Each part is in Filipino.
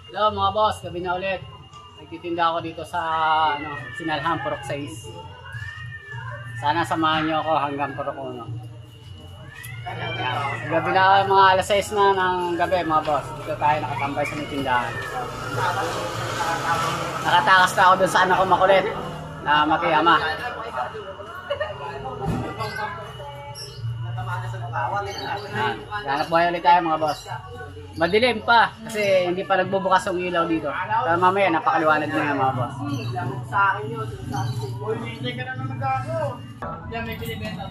Hello mga boss, gabi na ulit. Nagtitinda ako dito sa Sinalhan, Purok 6. Sana samahan niyo ako hanggang Purok 1. Gabi na, mga alas 6 na ng gabi mga boss. Dito tayo nakatambay sa may tindahan. Nakatakas na ako dun sa anak ko makulit na makiyama. Hanap buhay ulit tayo mga boss. Madilim pa kasi hindi pa nagbubukas ang ilaw dito. Pero mamaya napakaliwanag na yan mga boss.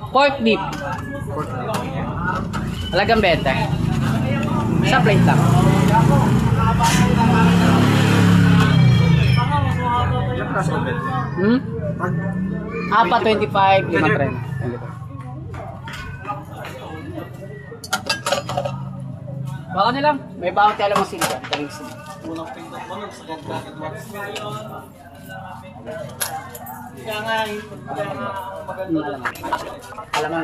Pork beef. Halagang 20. Sa plate lang. Apa 25, 5 trend. Baka na lang, may bawang tayo lang ang sila. Unang pindot mo nung sa gagawin mo. Kaya nga, maganda. Alam mo.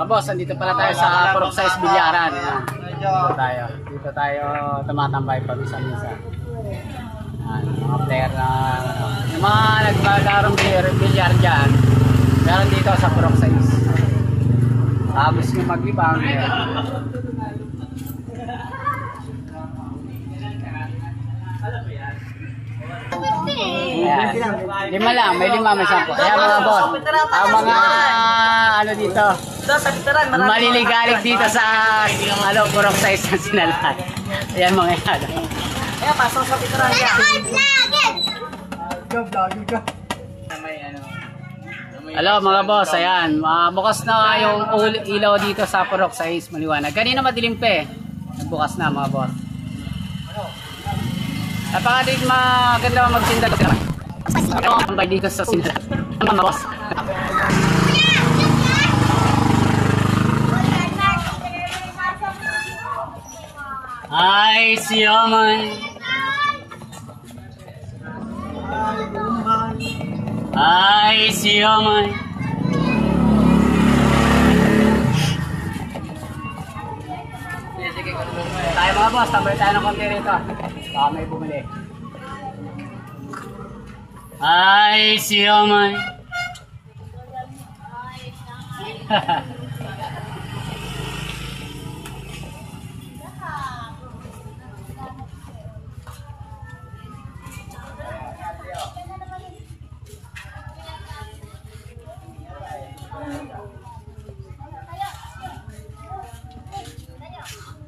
Boss, andito pala tayo sa Purok 6 Bilyaran. Dito tayo tumatambay pa minsan-minsan. Mga player na yung mga nagbalarong bilyar dyan, meron dito sa Purok 6. Tapos yung maglibang ayan. Lima lang, may 5, may 10. Ayan mga boss, ang mga ano dito maliligalig dito sa Purok 6 ng Sinalhan. Ayan mga yan. Ayan, pasok sa pitaran niya. Hello mga boss, ayan. Bukas na yung ilaw dito sa Purok 6, maliwanag. Kanina madilim pa eh. Bukas na mga boss. Napakadit maganda magtinda tambay dito sa Sinalhan. Mga boss. Ay, siyaman. Ay, siyaman. Tayo mga boss, tambay tayo ng konti rito. Baka may bumili. Ay, siyaman.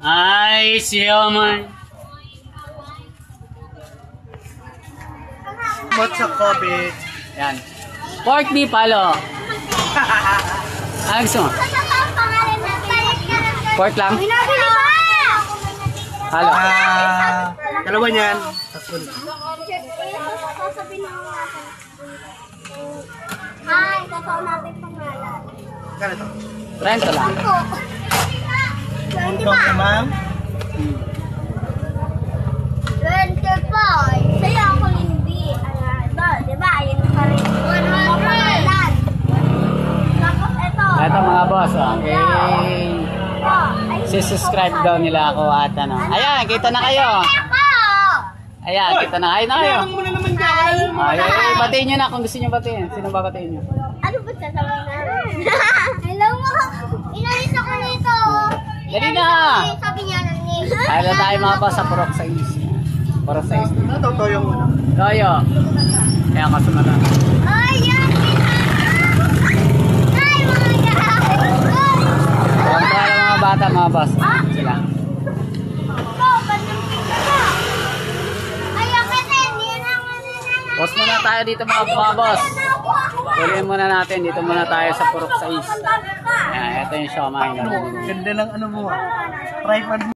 Ay, siyaman. Bot sa COVID. Yan. Pork beef, halo. Ano gusto mo? Pork lang? Halo. Dalawa niyan. Hi, totoo natin pangalan. Kano to? 30 lang. 20 Ito, pa. ma'am. 25. Sa'yo ako hindi. Diba? Ayun pa rin. 100. Tapos ito. Ito mga boss, subscribe daw nila ako at ano. Ayan, kita na kayo. Ayan, kita na kayo na kayo. Ay, batiin nyo na kung gusto nyo batiin. Sino ba batiin nyo? Ano ba sasabihin natin? Hello mo. Inalis ako nito. Dali na! Sabi niya ng name. Kaya na tayo mga boss sa Purok 6. Purok 6. Ano to? Toyo muna. Toyo. Kaya kasunod na. Ay, yan. Ay, mga gahapon. Huwag tayo mga bata mga boss. Sila. Post muna tayo dito mga boss. Tuloy muna natin. Dito muna tayo sa Purok 6. Ayan, ito yung siomay. Ganda ng ano mo. Tripod.